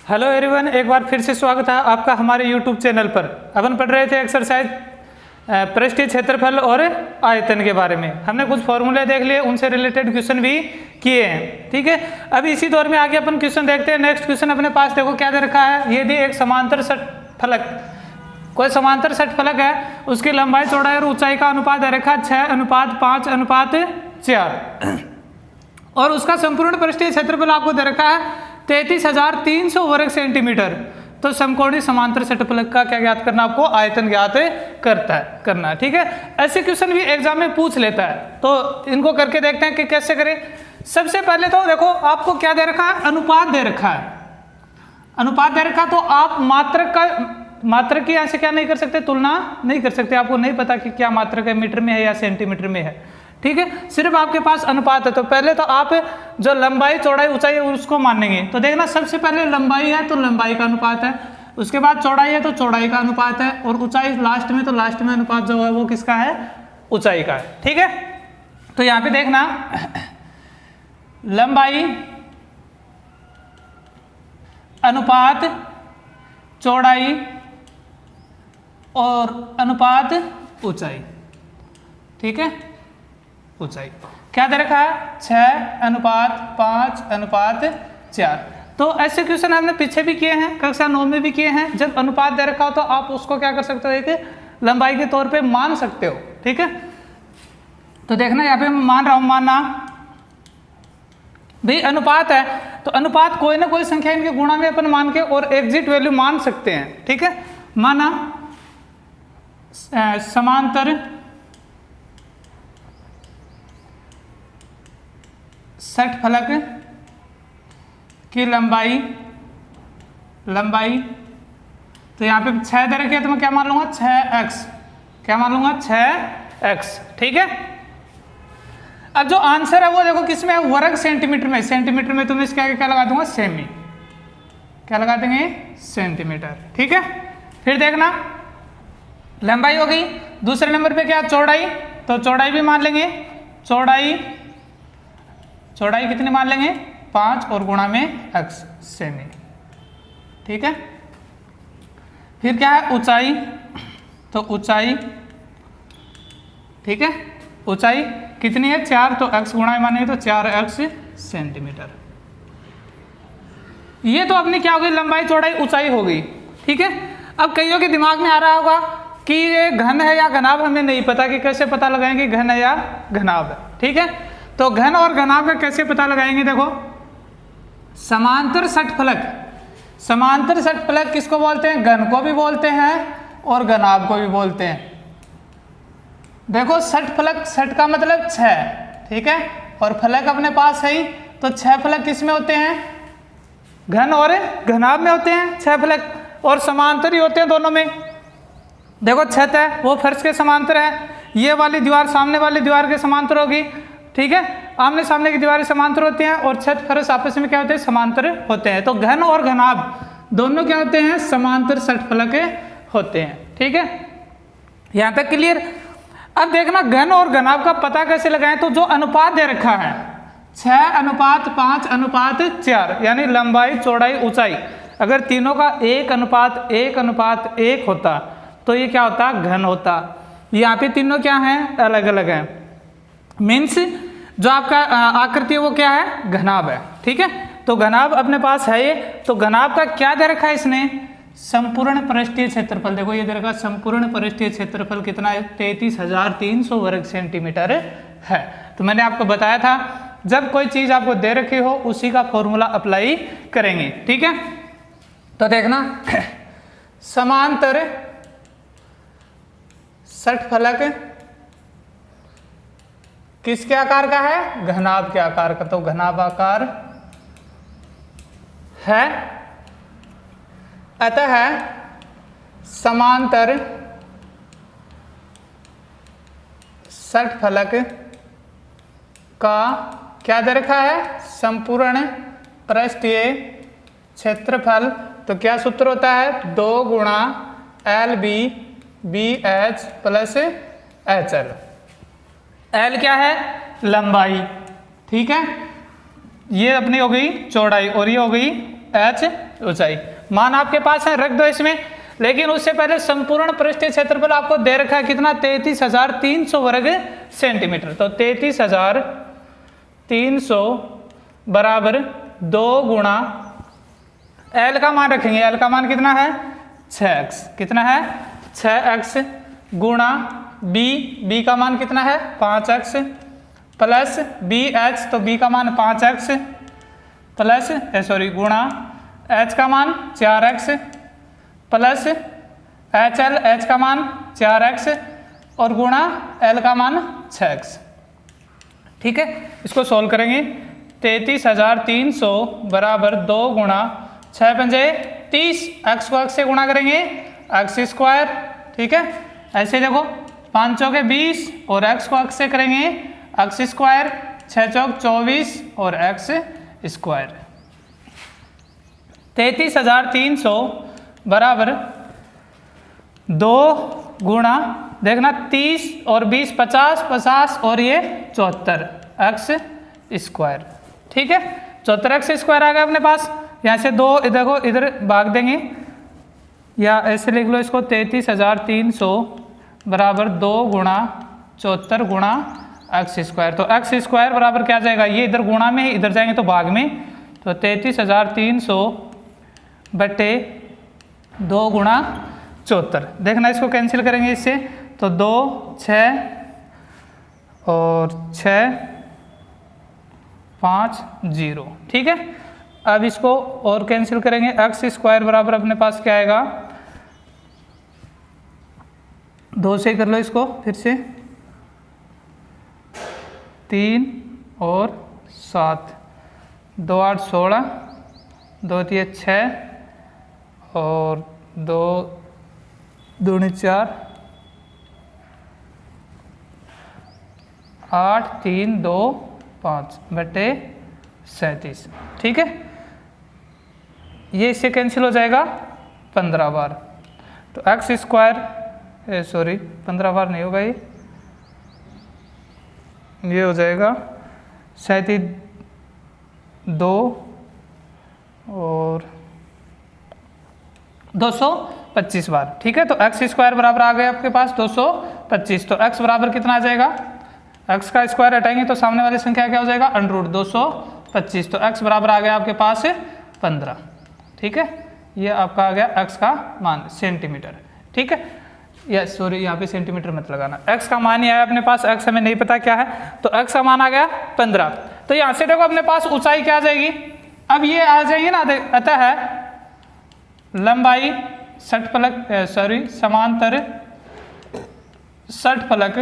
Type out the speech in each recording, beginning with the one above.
Hello everyone, एक बार फिर से स्वागत है आपका हमारे यूट्यूब चैनल पर। अपन पढ़ रहे थे एक्सरसाइज पृष्ठीय क्षेत्रफल और आयतन के बारे में। हमने कुछ फॉर्मूले देख लिए, उनसे रिलेटेड क्वेश्चन भी किए हैं। ठीक है, अब इसी दौर में आगे अपन क्वेश्चन देखते हैं। नेक्स्ट क्वेश्चन अपने पास देखो क्या दे रखा है। ये भी एक समांतर षटफलक, कोई समांतर षटफलक है, उसकी लंबाई चौड़ाई और ऊंचाई का अनुपात दे रखा है 6:5:4 और उसका संपूर्ण पृष्ठीय क्षेत्रफल आपको दे रखा है 33,300 वर्ग सेंटीमीटर। तो समकोणीय समांतर षटफलक का क्या ज्ञात करना, आपको आयतन ज्ञात करना है। ठीक है, ऐसे क्वेश्चन भी एग्जाम में पूछ लेता है, तो इनको करके देखते हैं कि कैसे करें। सबसे पहले तो देखो आपको क्या दे रखा है, अनुपात दे रखा है। अनुपात दे रखा तो आप मात्रक की यहाँ से क्या नहीं कर सकते, तुलना नहीं कर सकते। आपको नहीं पता कि क्या मात्रक है, मीटर में है या सेंटीमीटर में है। ठीक है, सिर्फ आपके पास अनुपात है। तो पहले तो आप जो लंबाई चौड़ाई ऊंचाई है उसको मानेंगे। तो देखना, सबसे पहले लंबाई है तो लंबाई का अनुपात है, उसके बाद चौड़ाई है तो चौड़ाई का अनुपात है, और ऊंचाई लास्ट में, तो लास्ट में अनुपात जो है वो किसका है, ऊंचाई का है। ठीक है, तो यहाँ पे देखना लंबाई अनुपात चौड़ाई और अनुपात ऊंचाई। ठीक है, ऊंचाई क्या दे रखा है 6:5:4। तो ऐसे क्वेश्चन हमने पीछे भी किए हैं, कक्षा 9 में भी किए हैं। जब अनुपात दे रखा हो तो आप उसको क्या कर सकते हो, एक लंबाई के तौर पे मान सकते हो। ठीक है, तो देखना यहाँ पे मैं मान रहा हूं, मानना भाई अनुपात है तो अनुपात कोई ना कोई संख्या इनके गुणा में अपन मान के और एग्जिट वैल्यू मान सकते हैं। ठीक है, माना समांतर षटफलक की लंबाई तो यहाँ पे 6 दे रखी है तो मैं क्या मान लूंगा 6x, क्या मान लूंगा 6x। ठीक है, अब जो आंसर है वो देखो किसमें है, वर्ग सेंटीमीटर में। सेंटीमीटर में तो मैं इसके आगे क्या लगा दूंगा, सेमी, क्या लगा देंगे, सेंटीमीटर। ठीक है, फिर देखना लंबाई हो गई। दूसरे नंबर पे क्या, चौड़ाई, तो चौड़ाई भी मान लेंगे। चौड़ाई कितनी मान लेंगे, 5 और गुणा में x, सेमी। ठीक है, फिर क्या है, ऊंचाई, तो ऊंचाई, ठीक है, ऊंचाई कितनी है 4, तो x गुणा में मानेंगे तो 4x सेंटीमीटर। ये तो अपनी क्या हो गई, लंबाई चौड़ाई ऊंचाई हो गई। ठीक है, अब कईयों के दिमाग में आ रहा होगा कि ये घन है या घनाभ, हमें नहीं पता कि कैसे पता लगाएंगे घन है या घनाभ है। ठीक है, तो घन और घनाभ का कैसे पता लगाएंगे, देखो समांतर षटफलक किसको बोलते हैं, घन को भी बोलते हैं और घनाभ को भी बोलते हैं। देखो षटफलक, षट का मतलब 6, ठीक है, और फलक अपने पास है ही, तो 6 फलक किसमें होते हैं, घन और घनाभ में होते हैं 6 फलक, और समांतर ही होते हैं दोनों में। देखो छत है वो फर्श के समांतर है, ये वाली दीवार सामने वाली दीवार के समांतर होगी। ठीक है, आमने सामने की दीवारें समांतर होती हैं और छत फर्श आपस में क्या होते हैं, समांतर होते हैं। तो घन और घनाभ दोनों क्या होते हैं, समांतर षटफलक होते हैं। ठीक है, यहां तक क्लियर। अब देखना घन और घनाभ का पता कैसे लगाएं, तो जो अनुपात दे रखा है 6:5:4 यानी लंबाई चौड़ाई ऊंचाई, अगर तीनों का 1:1:1 होता तो ये क्या होता, घन होता। यहाँ पे तीनों क्या हैं, अलग अलग हैं, मीन्स जो आपका आकृति है वो क्या है, घनाभ है। ठीक है, तो घनाभ अपने पास है ये, तो घनाभ का क्या दे रखा है इसने, संपूर्ण पृष्ठीय क्षेत्रफल। देखो ये दे रखा संपूर्ण पृष्ठीय क्षेत्रफल कितना है, 33,300 वर्ग सेंटीमीटर है। तो मैंने आपको बताया था जब कोई चीज आपको दे रखी हो उसी का फॉर्मूला अप्लाई करेंगे। ठीक है, तो देखना समांतर षटफलक किसके आकार का है, घनाभ के आकार का, तो घनाभ आकार है। अतः समांतर षटफलक का क्या दे रखा है, संपूर्ण पृष्ठीय क्षेत्रफल। तो क्या सूत्र होता है, 2 गुणा LB/BH प्लस HL। L क्या है, लंबाई, ठीक है, ये अपनी हो गई चौड़ाई और ये हो गई h ऊंचाई। मान आपके पास है, रख दो इसमें। लेकिन उससे पहले संपूर्ण पृष्ठीय क्षेत्रफल आपको दे रखा है कितना, 33,300 वर्ग सेंटीमीटर। तो 33,300 बराबर 2 गुणा L का मान रखेंगे, L का मान कितना है 6x, कितना है 6x गुणा B का मान कितना है 5x प्लस BH, तो B का मान 5x प्लस गुणा H का मान 4x प्लस HL, H का मान 4x और गुणा L का मान 6x। ठीक है, इसको सोल्व करेंगे। 33,300 बराबर 2 गुणा 6 पंजे 30, x को x से गुणा करेंगे x स्क्वायर। ठीक है, ऐसे देखो 5 चौके 20 और x को x से करेंगे x स्क्वायर, 6 चौक 24 और x स्क्वायर। 33,300 बराबर 2 गुणा, देखना 30 और 20 50, 50 और ये 74 x स्क्वायर। ठीक है, 74 x स्क्वायर आ गया अपने पास। यहाँ से 2 देखो इधर भाग देंगे या ऐसे लिख लो इसको, 33,300 बराबर 2 गुणा 74 गुणा x स्क्वायर। तो x स्क्वायर बराबर क्या जाएगा, ये इधर गुणा में, इधर जाएंगे तो भाग में। तो 33,300 बटे 2 गुणा 74, देखना इसको कैंसिल करेंगे इससे, तो 2 6 और 6 5 0। ठीक है, अब इसको और कैंसिल करेंगे, x स्क्वायर बराबर अपने पास क्या आएगा, 2 से कर लो इसको फिर से, 3 और 7, 2 8 16, 2 3 6 और 2 2 4, 8 3 2 5 बटे 37। ठीक है, ये इससे कैंसिल हो जाएगा 15 बार। तो x स्क्वायर 15 बार नहीं होगा, ये हो जाएगा 2 और 225 बार। ठीक है, तो x स्क्वायर बराबर आ गया आपके पास 225। तो x बराबर कितना आ जाएगा, x का स्क्वायर हटाएंगे तो सामने वाली संख्या क्या हो जाएगा, √ 225। तो x बराबर आ गया आपके पास 15। ठीक है, ये आपका आ गया x का मान सेंटीमीटर। ठीक है, या यहाँ पे सेंटीमीटर मत लगाना, x का मान ही आया अपने पास, x हमें नहीं पता क्या है, तो x का मान आ गया 15। तो यहाँ से देखो अपने पास ऊंचाई क्या आ जाएगी, अब ये आ जाएगी ना, अतः है लंबाई समांतर षटफलक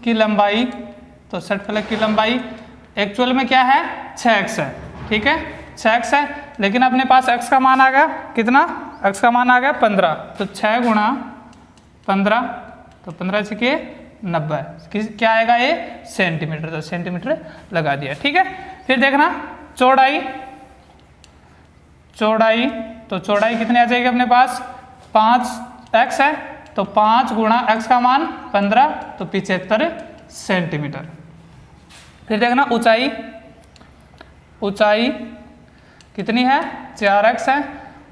की लंबाई, तो षटफलक की लंबाई एक्चुअल में क्या है 6x है। ठीक है, 6x है, लेकिन अपने पास x का मान आ गया कितना, x का मान आ गया 15। तो 6 गुणा 15, तो 15 से 90, क्या आएगा ये सेंटीमीटर, तो सेंटीमीटर लगा दिया। ठीक है, फिर देखना चौड़ाई, तो चौड़ाई कितनी आ जाएगी अपने पास, 5x है, तो 5 गुणा x का मान 15, तो 75 सेंटीमीटर। फिर देखना ऊंचाई कितनी है, 4x है,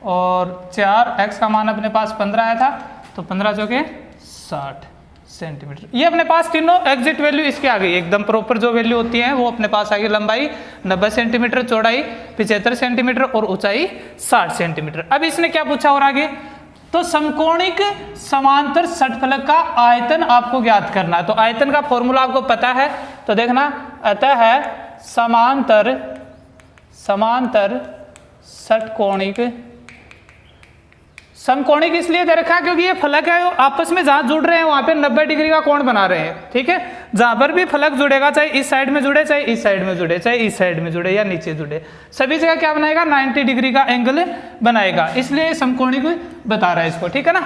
और 4x का मान अपने पास 15 आया था, तो 15 चौके 60 सेंटीमीटर। ये अपने पास तीनों एग्जैक्ट वैल्यू इसकी आ गई, एकदम प्रॉपर जो वैल्यू होती है वो अपने पास आ गई। लंबाई 90 सेंटीमीटर, चौड़ाई 75 सेंटीमीटर और ऊंचाई 60 सेंटीमीटर। अब इसने क्या पूछा और आगे, तो समकोणिक समांतर षटफलक का आयतन आपको ज्ञात करना है। तो आयतन का फॉर्मूला आपको पता है, तो देखना, अतः है समांतर षटकोणिक, समकोणिक इसलिए दे रखा है क्योंकि ये फलक है आपस में जहां जुड़ रहे हैं वहां पे 90 डिग्री का कोण बना रहे हैं। ठीक है, जहां पर भी फलक जुड़ेगा, चाहे इस साइड में जुड़े, चाहे इस साइड में जुड़े, चाहे इस साइड में जुड़े या नीचे जुड़े, सभी जगह क्या बनाएगा, 90 डिग्री का एंगल बनाएगा, इसलिए समकोणिक बता रहा है इसको। ठीक है ना,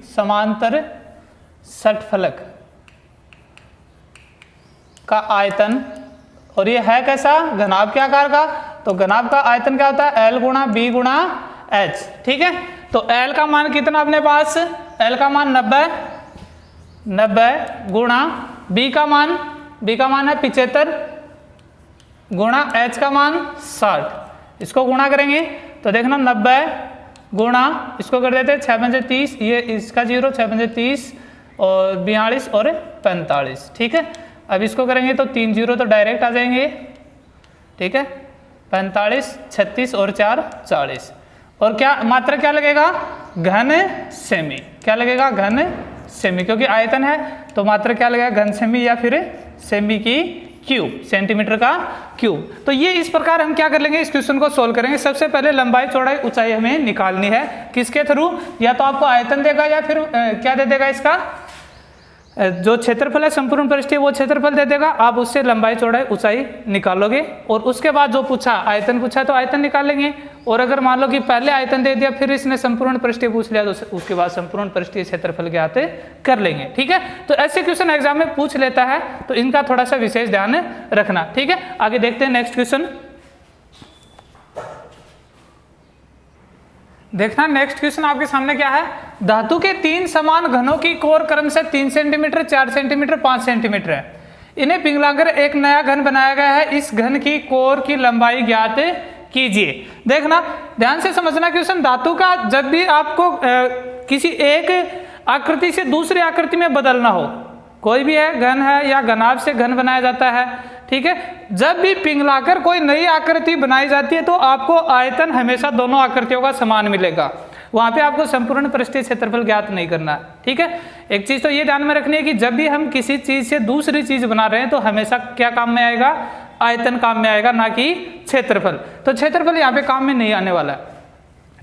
समांतर षटफलक का आयतन, और ये है कैसा, घनाभ के आकार का, तो घनाभ का आयतन क्या होता है, L गुणा B गुणा H। ठीक है, तो L का मान कितना अपने पास, L का मान 90 गुणा B का मान बी का मान है 75 गुणा h का मान 60, इसको गुणा करेंगे तो देखना 90 गुणा इसको कर देते हैं 6 पंजे 30, ये इसका 0, 6 पंजे 30 और 42 और 45, ठीक है। अब इसको करेंगे तो 3 0 तो डायरेक्ट आ जाएंगे, ठीक है। 45 36 और 4 40, और क्या मात्रा क्या लगेगा, घन सेमी, क्या लगेगा, घन सेमी, क्योंकि आयतन है तो मात्रा क्या लगेगा, घन सेमी या फिर सेमी की क्यूब, सेंटीमीटर का क्यूब। तो ये इस प्रकार हम क्या कर लेंगे, इस क्वेश्चन को सोल्व करेंगे। सबसे पहले लंबाई चौड़ाई ऊंचाई हमें निकालनी है, किसके थ्रू, या तो आपको आयतन देगा या फिर क्या दे देगा, इसका जो क्षेत्रफल है संपूर्ण पृष्ठीय वो क्षेत्रफल दे देगा, आप उससे लंबाई चौड़ाई ऊंचाई निकालोगे और उसके बाद जो पूछा आयतन पूछा तो आयतन निकालेंगे। और अगर मान लो कि पहले आयतन दे दिया फिर इसने संपूर्ण पृष्ठीय पूछ लिया तो उसके बाद संपूर्ण पृष्ठीय क्षेत्रफल ज्ञात कर लेंगे, ठीक है। तो ऐसे क्वेश्चन एग्जाम में पूछ लेता है तो इनका थोड़ा सा विशेष ध्यान रखना, ठीक है। आगे देखते हैं नेक्स्ट क्वेश्चन। देखना नेक्स्ट क्वेश्चन आपके सामने क्या है, धातु के 3 समान घनों की कोर क्रम से 3 सेंटीमीटर 4 सेंटीमीटर 5 सेंटीमीटर है, इन्हें पिघलाकर एक नया घन बनाया गया है, इस घन की कोर की लंबाई ज्ञात कीजिए। देखना ध्यान से समझना क्वेश्चन, धातु का जब भी आपको किसी एक आकृति से दूसरी आकृति में बदलना हो, कोई भी है घन है या घनाभ से घन बनाया जाता है, ठीक है। जब भी पिघलाकर कोई नई आकृति बनाई जाती है तो आपको आयतन हमेशा दोनों आकृतियों का समान मिलेगा, वहां पे आपको संपूर्ण पृष्ठीय क्षेत्रफल ज्ञात नहीं करना, ठीक है। एक चीज तो ये ध्यान में रखनी है कि जब भी हम किसी चीज से दूसरी चीज बना रहे हैं तो हमेशा क्या काम में आएगा, आयतन काम में आएगा, ना कि क्षेत्रफल। तो क्षेत्रफल यहाँ पे काम में नहीं आने वाला है,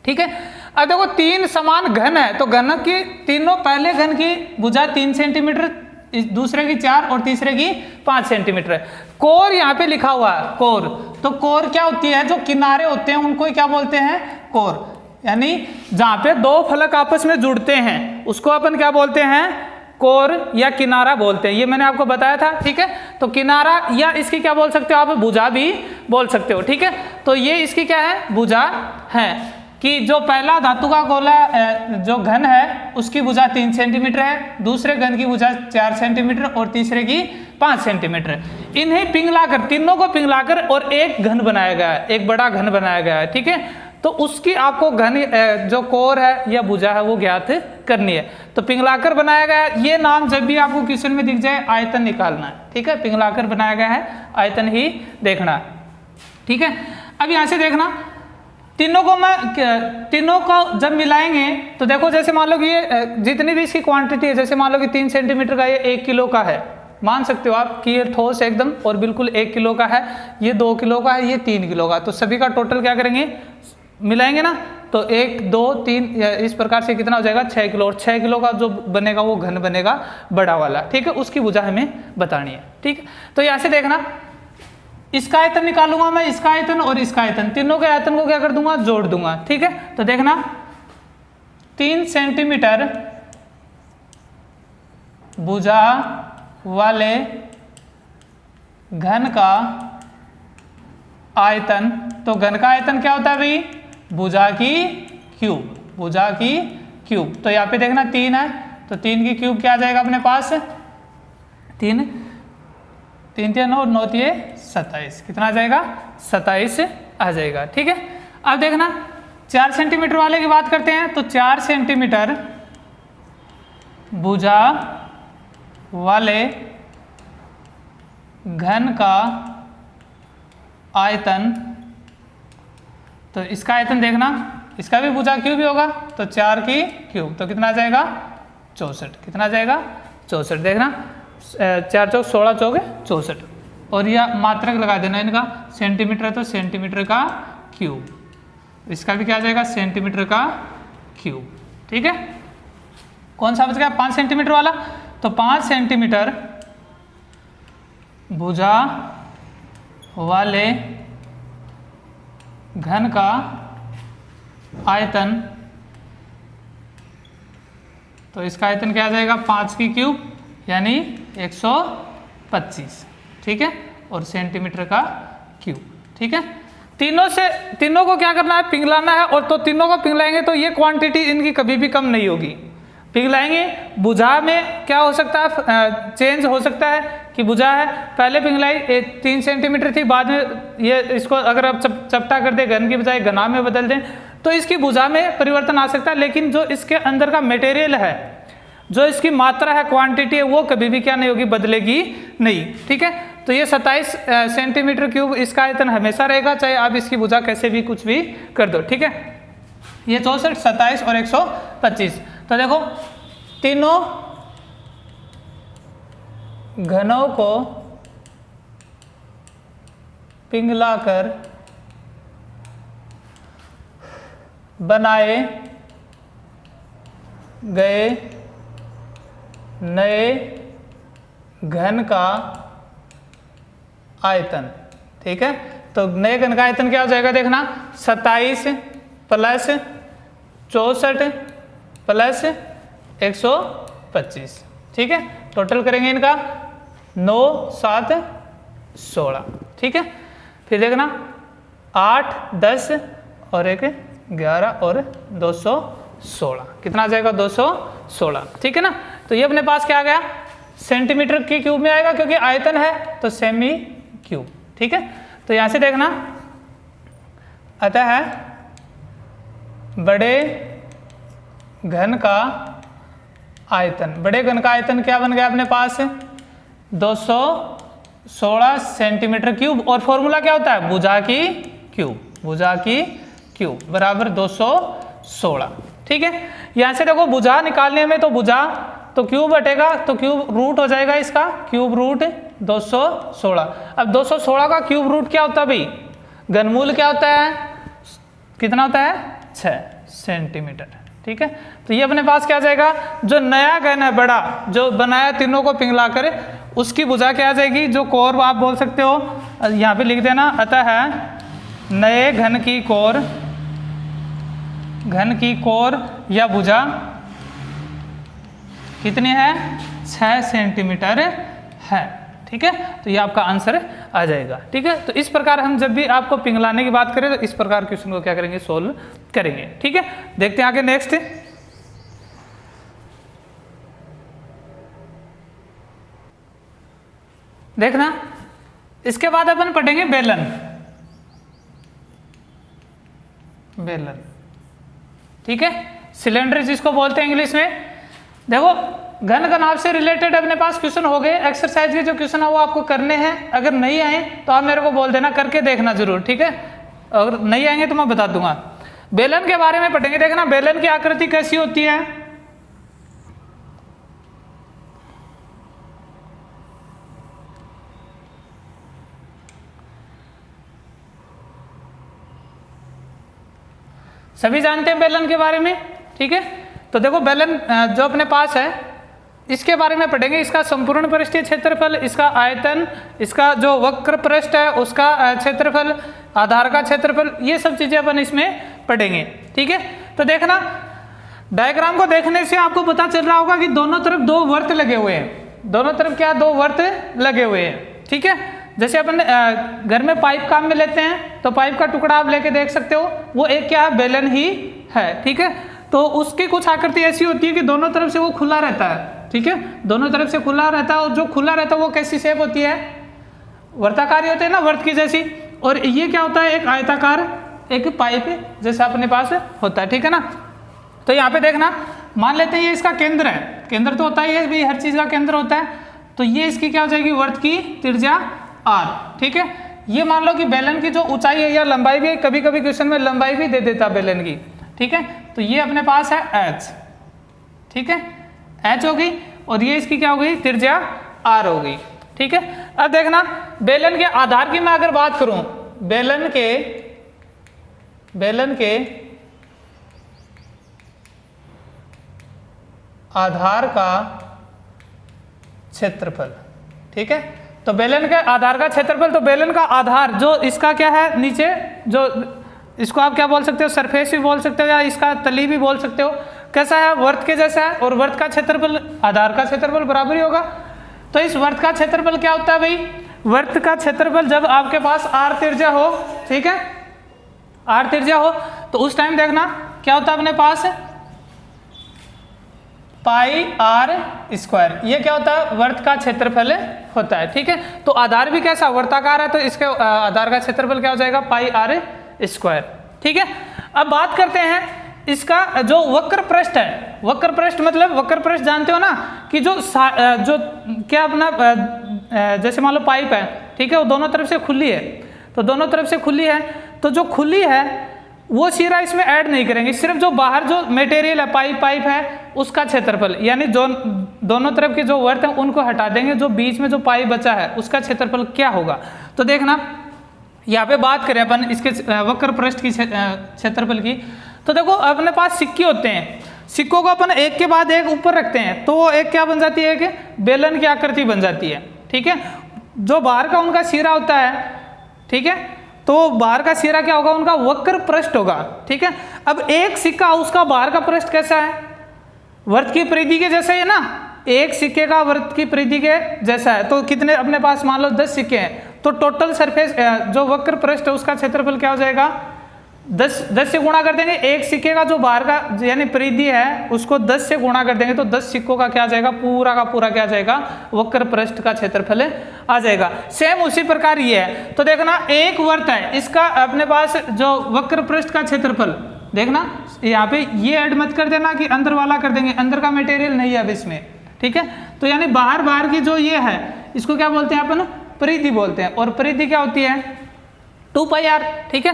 ठीक है। अब देखो 3 समान घन है तो घन की तीनों, पहले घन की भुजा 3 सेंटीमीटर, दूसरे की 4 और तीसरे की 5 सेंटीमीटर है। कोर यहाँ पे लिखा हुआ है कोर, तो कोर क्या होती है, जो किनारे होते हैं उनको क्या बोलते हैं, कोर, यानी जहां पे 2 फलक आपस में जुड़ते हैं उसको अपन क्या बोलते हैं, कोर या किनारा बोलते हैं, ये मैंने आपको बताया था, ठीक है। तो किनारा या इसकी क्या बोल सकते हो आप, भुजा भी बोल सकते हो, ठीक है। तो ये इसकी क्या है, भुजा है, कि जो पहला धातु का गोला जो घन है उसकी भुजा 3 सेंटीमीटर है, दूसरे घन की भुजा 4 सेंटीमीटर और तीसरे की 5 सेंटीमीटर। इन्हें पिघलाकर, तीनों को पिघलाकर और एक घन बनाया गया है, एक बड़ा घन बनाया गया है, ठीक है। तो उसकी आपको घन जो कोर है या भुजा है वो ज्ञात करनी है। तो पिघलाकर बनाया गया है, ये नाम जब भी आपको क्वेश्चन में दिख जाए आयतन निकालना है, ठीक है। पिघलाकर बनाया गया है, आयतन ही देखना है, ठीक है। अब यहाँ से देखना तीनों को जब मिलाएंगे तो देखो, जैसे मान लो कि ये जितनी भी इसकी क्वांटिटी है, जैसे मान लो कि 3 सेंटीमीटर का ये 1 किलो का है, मान सकते हो आप कि ये ठोस एकदम और बिल्कुल 1 किलो का है, ये 2 किलो का है, ये 3 किलो का, तो सभी का टोटल क्या करेंगे, मिलाएंगे ना, तो 1 2 3 इस प्रकार से कितना हो जाएगा, 6 किलो, और 6 किलो का जो बनेगा वो घन बनेगा बड़ा वाला, ठीक है। उसकी भुजा हमें बतानी है, ठीक है। तो यहाँ से देखना, इसका आयतन निकालूंगा मैं, इसका आयतन और इसका आयतन, तीनों के आयतन को क्या कर दूंगा, जोड़ दूंगा, ठीक है। तो देखना 3 सेंटीमीटर भुजा वाले घन का आयतन, तो घन का आयतन क्या होता है भाई, भुजा की क्यूब, भुजा की क्यूब। तो यहाँ पे देखना 3 है तो 3 की क्यूब क्या आ जाएगा अपने पास, 3 3 3 9 9 27, कितना आ जाएगा, 27 आ जाएगा, ठीक है। अब देखना 4 सेंटीमीटर वाले की बात करते हैं, तो 4 सेंटीमीटर भुजा वाले घन का आयतन, तो इसका आयतन देखना, इसका भी भुजा क्यूब ही होगा, तो 4 की क्यूब, तो कितना आ जाएगा 64, कितना आ जाएगा 64। देखना 4 चौक 16 चौक 64, और यह मात्रक लगा देना इनका, सेंटीमीटर है तो सेंटीमीटर का क्यूब, इसका भी क्या आ जाएगा, सेंटीमीटर का क्यूब, ठीक है। कौन सा बच गया, 5 सेंटीमीटर वाला, तो 5 सेंटीमीटर भुजा वाले घन का आयतन, तो इसका आयतन क्या आ जाएगा, 5 की क्यूब यानी 125, ठीक है, और सेंटीमीटर का क्यूब, ठीक है। तीनों को क्या करना है, पिघलाना है, और तो तीनों को पिघलाएंगे तो ये क्वांटिटी इनकी कभी भी कम नहीं होगी। पिघलाएंगे, भुजा में क्या हो सकता है, चेंज हो सकता है कि भुजा है, पहले पिंगलाई 3 सेंटीमीटर थी, बाद में ये इसको अगर आप चपटा कर दे, घन की बजाय घना में बदल दें तो इसकी भुजा में परिवर्तन आ सकता है, लेकिन जो इसके अंदर का मटेरियल है, जो इसकी मात्रा है, क्वांटिटी है, वो कभी भी क्या नहीं होगी, बदलेगी नहीं। ठीक है, तो ये 27 सेंटीमीटर क्यूब इसका आयतन हमेशा रहेगा, चाहे आप इसकी भुजा कैसे भी कुछ भी कर दो। ठीक है, ये 64, 27 और 125। तो देखो तीनों घनों को पिघलाकर बनाए गए नए घन का आयतन। ठीक है, तो नए घन का आयतन क्या हो जाएगा, देखना 27 प्लस 64 प्लस 125। ठीक है, टोटल करेंगे इनका 9 7 16। ठीक है, फिर देखना 8 10 और 1 11 और 216, कितना आ जाएगा, 216। ठीक है ना, तो ये अपने पास क्या आ गया, सेंटीमीटर के क्यूब में आएगा, क्योंकि आयतन है तो सेमी क्यूब। ठीक है, तो यहां से देखना, अतः बड़े घन का आयतन, बड़े घन का आयतन क्या बन गया अपने पास, 216 सेंटीमीटर क्यूब। और फॉर्मूला क्या होता है, भुजा की क्यूब, भुजा की क्यूब बराबर 216। ठीक है, यहां से देखो भुजा निकालने में, तो भुजा तो क्यूब हटेगा, तो क्यूब रूट हो जाएगा इसका, क्यूब रूट 216। अब 216 का क्यूब रूट क्या होता है भाई, घनमूल क्या होता है, कितना होता है, 6 सेंटीमीटर। ठीक है, तो ये अपने पास क्या आ जाएगा, जो नया घन है बड़ा, जो बनाया तीनों को पिघलाकर, उसकी भुजा क्या आ जाएगी, जो कोर आप बोल सकते हो, यहाँ पे लिख देना, अतः है नए घन की कोर, घन की कोर या भुजा कितनी है, 6 सेंटीमीटर है। ठीक है, तो ये आपका आंसर आ जाएगा। ठीक है, तो इस प्रकार हम जब भी आपको पिघलाने की बात करें तो इस प्रकार क्वेश्चन को क्या करेंगे, सोल्व करेंगे। ठीक है, देखते हैं आगे नेक्स्ट। देखना, इसके बाद अपन पढ़ेंगे बेलन। बेलन, ठीक है, सिलेंडर जिसको बोलते हैं इंग्लिश में। देखो घन घनाभ से रिलेटेड अपने पास क्वेश्चन हो गए, एक्सरसाइज के जो क्वेश्चन है वो आपको करने हैं, अगर नहीं आए तो आप मेरे को बोल देना, करके देखना जरूर। ठीक है, अगर नहीं आएंगे तो मैं बता दूंगा। बेलन के बारे में पढ़ेंगे। देखना बेलन की आकृति कैसी होती है, सभी जानते हैं बेलन के बारे में। ठीक है, तो देखो बेलन जो अपने पास है इसके बारे में पढ़ेंगे, इसका संपूर्ण पृष्ठीय क्षेत्रफल, इसका आयतन, इसका जो वक्र पृष्ठ है उसका क्षेत्रफल, आधार का क्षेत्रफल, ये सब चीजें अपन इसमें पढ़ेंगे। ठीक है, तो देखना डायग्राम को देखने से आपको पता चल रहा होगा कि दोनों तरफ 2 वर्त लगे हुए हैं, दोनों तरफ क्या 2 वर्त लगे हुए हैं। ठीक है, जैसे अपन घर में पाइप काम में लेते हैं तो पाइप का टुकड़ा आप लेके देख सकते हो, वो एक क्या है, बेलन ही है। ठीक है, तो उसकी कुछ आकृति ऐसी होती है कि दोनों तरफ से वो खुला रहता है। ठीक है, दोनों तरफ से खुला रहता है, और जो खुला रहता है वो कैसी शेप होती है, वर्ताकारी होते हैं ना, वर्त की जैसी। और ये क्या होता है, एक आयताकार एक पाइप जैसा अपने पास होता है। ठीक है ना, तो यहाँ पे देखना, मान लेते हैं ये इसका केंद्र है, केंद्र तो होता ही है भाई, हर चीज का केंद्र होता है। तो ये इसकी क्या हो जाएगी, वर्त की त्रिज्या r। ठीक है, ये मान लो कि बेलन की जो ऊंचाई है या लंबाई भी है, कभी कभी क्वेश्चन में लंबाई भी दे देता बेलन की। ठीक है, तो ये अपने पास है h। ठीक है, h हो गई, और ये इसकी क्या हो गई, त्रिज्या r हो गई। ठीक है, अब देखना बेलन के आधार की मैं अगर बात करूं, बेलन के आधार का क्षेत्रफल। ठीक है, तो बेलन के आधार का क्षेत्रफल, तो बेलन का आधार जो इसका क्या है, नीचे जो इसको आप क्या बोल सकते हो, सरफेस भी बोल सकते हो या इसका तली भी बोल सकते हो, कैसा है, वर्त के जैसा है, और वर्त का क्षेत्रफल आधार का क्षेत्रफल बराबर ही होगा। तो इस वर्त का क्षेत्रफल क्या होता है भाई, वर्त का क्षेत्रफल जब आपके पास r त्रिज्या हो, ठीक है, r त्रिज्या हो, तो उस टाइम देखना क्या होता है अपने पास, पाई आर स्क्वायर। ये क्या होता है, वर्त का क्षेत्रफल होता है। ठीक है, तो आधार भी कैसा वर्ताकार है, तो इसके आधार का क्षेत्रफल क्या हो जाएगा, पाई आर स्क्वायर। ठीक है, अब बात करते हैं इसका जो वक्र पृष्ठ है। वक्र पृष्ठ मतलब, वक्र पृष्ठ जानते हो ना कि जो क्या अपना जैसे मान लो पाइप है, ठीक है, वो दोनों तरफ से खुली है, तो दोनों तरफ से खुली है, तो जो खुली है वो सिरा इसमें ऐड नहीं करेंगे, सिर्फ जो बाहर जो मटेरियल है पाइप है उसका क्षेत्रफल, यानी जो दोनों तरफ के जो वर्त है उनको हटा देंगे, जो बीच में जो पाइप बचा है उसका क्षेत्रफल क्या होगा। तो देखना यहाँ पे बात करें अपन इसके वक्र पृष्ठ की क्षेत्रफल की, तो देखो अपने पास सिक्के होते हैं, सिक्कों को अपन एक के बाद एक ऊपर रखते हैं, तो वो एक क्या बन जाती है, एक बेलन की आकृति बन जाती है। ठीक है, जो बाहर का उनका सिरा होता है, ठीक है, तो बाहर का सिरा क्या होगा, उनका वक्र पृष्ठ होगा। ठीक है, अब एक सिक्का उसका बाहर का पृष्ठ कैसा है, वर्त की परिधि के जैसा ही है ना, एक सिक्के का वर्त की परिधि के जैसा है। तो कितने अपने पास मान लो 10 सिक्के हैं, तो टोटल सरफेस जो वक्र पृष्ठ है उसका क्षेत्रफल क्या हो जाएगा, 10 से गुणा कर देंगे। एक सिक्के का जो बाहर का यानी परिधि है उसको 10 से गुणा कर देंगे, तो 10 सिक्कों का क्या आ जाएगा, पूरा का पूरा क्या आ जाएगा, वक्र पृष्ठ का क्षेत्रफल आ जाएगा। सेम उसी प्रकार ये है, तो देखना एक वर्त है, इसका अपने पास जो वक्र पृष्ठ का क्षेत्रफल, देखना यहाँ पे ये ऐड मत कर देना कि अंदर वाला कर देंगे, अंदर का मटेरियल नहीं है अब इसमें। ठीक है, तो यानी बाहर की जो ये है इसको क्या बोलते हैं अपन, परिधि बोलते हैं, और परिधि क्या होती है, 2 पाई आर। ठीक है,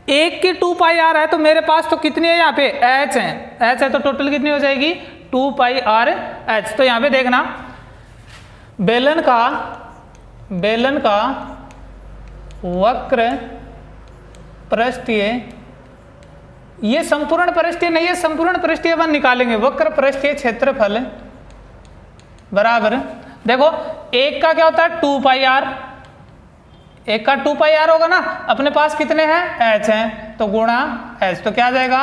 एक की 2 पाई आर है, तो मेरे पास तो कितनी है यहाँ पे, एच है, एच है, तो टोटल कितनी हो जाएगी, 2 पाई आर एच। तो यहाँ पे देखना बेलन का वक्र पृष्ठीय, ये संपूर्ण पृष्ठीय नहीं है, संपूर्ण पृष्ठीय अपन निकालेंगे, वक्र पृष्ठीय क्षेत्रफल बराबर, देखो एक का क्या होता है 2 पाई आर, एक का 2 पाई आर होगा ना, अपने पास कितने हैं, एच हैं, तो गुणा एच, तो क्या आ जाएगा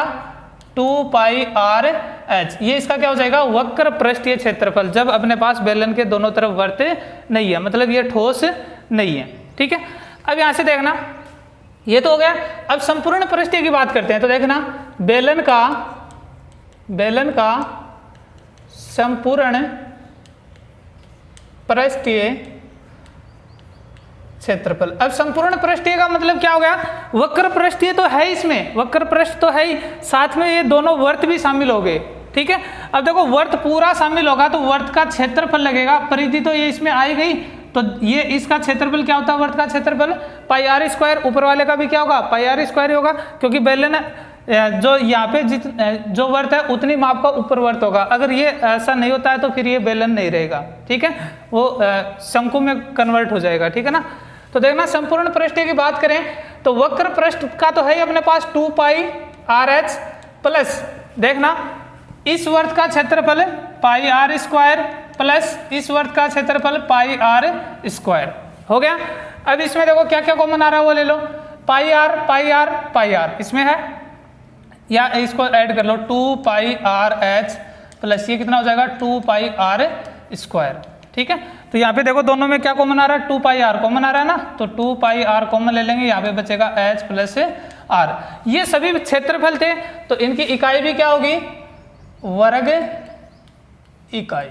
2 पाई आर एच। ये इसका क्या हो जाएगा, वक्र पृष्ठीय क्षेत्रफल, जब अपने पास बेलन के दोनों तरफ वर्त नहीं है, मतलब ये ठोस नहीं है। ठीक है, अब यहां से देखना ये तो हो गया। अब संपूर्ण पृष्ठीय की बात करते हैं, तो देखना बेलन का संपूर्ण पृष्ठीय क्षेत्रफल। अब संपूर्ण पृष्ठीय का मतलब क्या हो गया, वक्र पृष्ठीय तो है, इसमें वक्र पृष्ठ तो है ही, साथ में ये दोनों वर्त भी शामिल हो गए। ठीक है, अब देखो वर्त पूरा शामिल होगा तो वर्त का क्षेत्रफल लगेगा, परिधि तो ये इसमें आई गई, तो ये इसका क्षेत्रफल क्या होता है, वर्त का क्षेत्रफल पाई आर स्क्वायर, ऊपर वाले का भी क्या होगा, पाई आर स्क्वायर होगा, क्योंकि बेलन जो यहाँ पे जो वर्त है उतनी माप का ऊपर वर्त होगा। अगर ये ऐसा नहीं होता है तो फिर ये बेलन नहीं रहेगा। ठीक है, वो शंकु में कन्वर्ट हो जाएगा। ठीक है ना, तो देखना संपूर्ण पृष्ठीय की बात करें तो वक्र पृष्ठ का तो है अपने पास 2 पाई आर एच प्लस, देखना इस वर्त का क्षेत्रफल पाई आर स्क्वायर प्लस इस वर्त का क्षेत्रफल पाई आर स्क्वायर हो गया। अब इसमें देखो क्या क्या कॉमन आ रहा है वो ले लो, pi r pi r pi r इसमें है, या इसको ऐड कर लो 2 पाई आर एच प्लस ये कितना हो जाएगा 2 पाई आर स्क्वायर। ठीक है, तो यहाँ पे देखो दोनों में क्या कॉमन आ रहा है, 2 पाई आर कॉमन आ रहा है ना, तो 2 पाई आर कॉमन ले लेंगे, यहाँ पे बचेगा एच प्लस आर। ये सभी क्षेत्रफल थे, तो इनकी इकाई भी क्या होगी, वर्ग इकाई,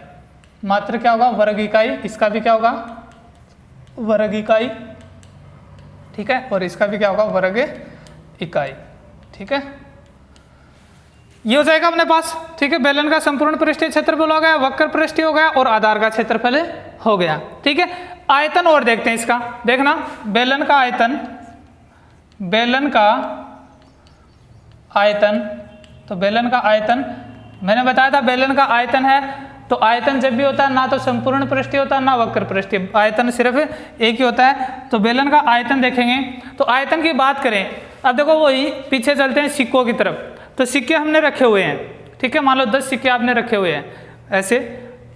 मात्र क्या होगा, वर्ग इकाई, इसका भी क्या होगा, वर्ग इकाई। ठीक है, और इसका भी क्या होगा, वर्ग इकाई। ठीक है, ये हो जाएगा अपने पास। ठीक है, बेलन का संपूर्ण पृष्ठीय क्षेत्रफल हो गया, वक्र पृष्ठीय हो गया और आधार का क्षेत्रफल हो गया। ठीक है, आयतन और देखते हैं इसका, देखना बेलन का आयतन, तो बेलन का आयतन मैंने बताया था, बेलन का आयतन है, तो आयतन जब भी होता है ना तो संपूर्ण पृष्ठीय होता है ना वक्र पृष्ठीय, आयतन सिर्फ एक ही होता है। तो बेलन का आयतन देखेंगे, तो आयतन की बात करें, अब देखो वही पीछे चलते हैं सिक्कों की तरफ, तो सिक्के हमने रखे हुए हैं। ठीक है, मान लो 10 सिक्के आपने रखे हुए हैं ऐसे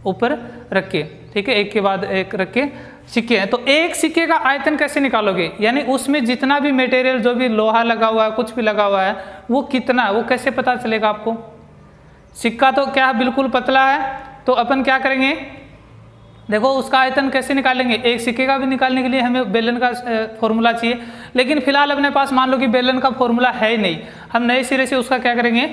ऊपर रख के, ठीक है, एक के बाद एक रख के सिक्के हैं, तो एक सिक्के का आयतन कैसे निकालोगे, यानी उसमें जितना भी मटेरियल, जो भी लोहा लगा हुआ है, कुछ भी लगा हुआ है, वो कितना है, वो कैसे पता चलेगा आपको। सिक्का तो क्या बिल्कुल पतला है, तो अपन क्या करेंगे, देखो उसका आयतन कैसे निकालेंगे, एक सिक्के का भी निकालने के लिए हमें बेलन का फॉर्मूला चाहिए, लेकिन फिलहाल अपने पास मान लो कि बेलन का फॉर्मूला है ही नहीं, हम नए सिरे से उसका क्या करेंगे,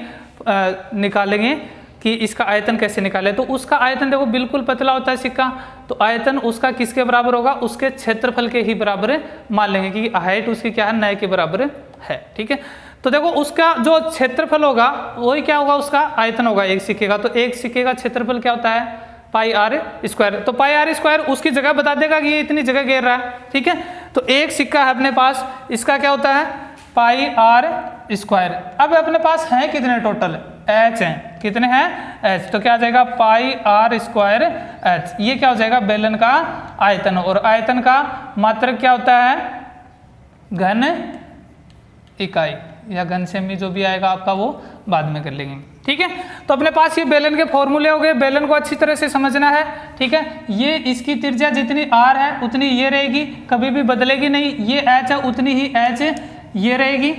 निकालेंगे कि इसका आयतन कैसे निकाले, तो उसका आयतन देखो बिल्कुल पतला होता है सिक्का, तो आयतन उसका किसके बराबर होगा, उसके क्षेत्रफल के ही बराबर मान लेंगे, क्योंकि हाइट उसकी क्या है, 9 के बराबर है। ठीक है, तो देखो उसका जो क्षेत्रफल होगा वही क्या होगा, उसका आयतन होगा एक सिक्के का। तो एक सिक्के का क्षेत्रफल क्या होता है, पाई आर स्क्वायर। तो पाई आर स्क्वायर उसकी जगह बता देगा कि ये इतनी जगह घेर रहा है। ठीक है, तो एक सिक्का है अपने पास, इसका क्या होता है, पाई आर स्क्वायर। अब अपने पास हैं कितने टोटल, एच हैं, कितने हैं, एच। तो क्या आ जाएगा, पाई आर स्क्वायर एच। ये क्या हो जाएगा, बेलन का आयतन। और आयतन का मात्रक क्या होता है, घन इकाई या घन सेमी, जो भी आएगा आपका वो बाद में कर लेंगे। ठीक है, तो अपने पास ये बेलन के फॉर्मूले हो गए, बेलन को अच्छी तरह से समझना है। ठीक है, ये इसकी त्रिज्या जितनी आर है उतनी ये रहेगी, कभी भी बदलेगी नहीं। ये एच है उतनी ही एच ये रहेगी,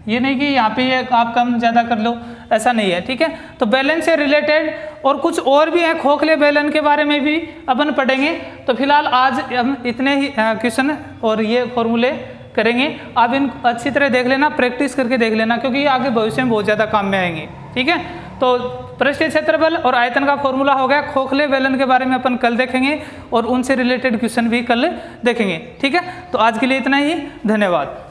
ये नहीं कि यहाँ पे ये आप कम ज़्यादा कर लो, ऐसा नहीं है। ठीक है, तो बेलन से रिलेटेड और कुछ और भी है, खोखले बेलन के बारे में भी अपन पढ़ेंगे। तो फिलहाल आज हम इतने ही क्वेश्चन और ये फॉर्मूले करेंगे। आप इन अच्छी तरह देख लेना, प्रैक्टिस करके देख लेना, क्योंकि ये आगे भविष्य में बहुत ज़्यादा काम में आएंगे। ठीक है, तो पृष्ठीय क्षेत्रफल और आयतन का फॉर्मूला हो गया। खोखले बेलन के बारे में अपन कल देखेंगे और उनसे रिलेटेड क्वेश्चन भी कल देखेंगे। ठीक है, तो आज के लिए इतना ही, धन्यवाद।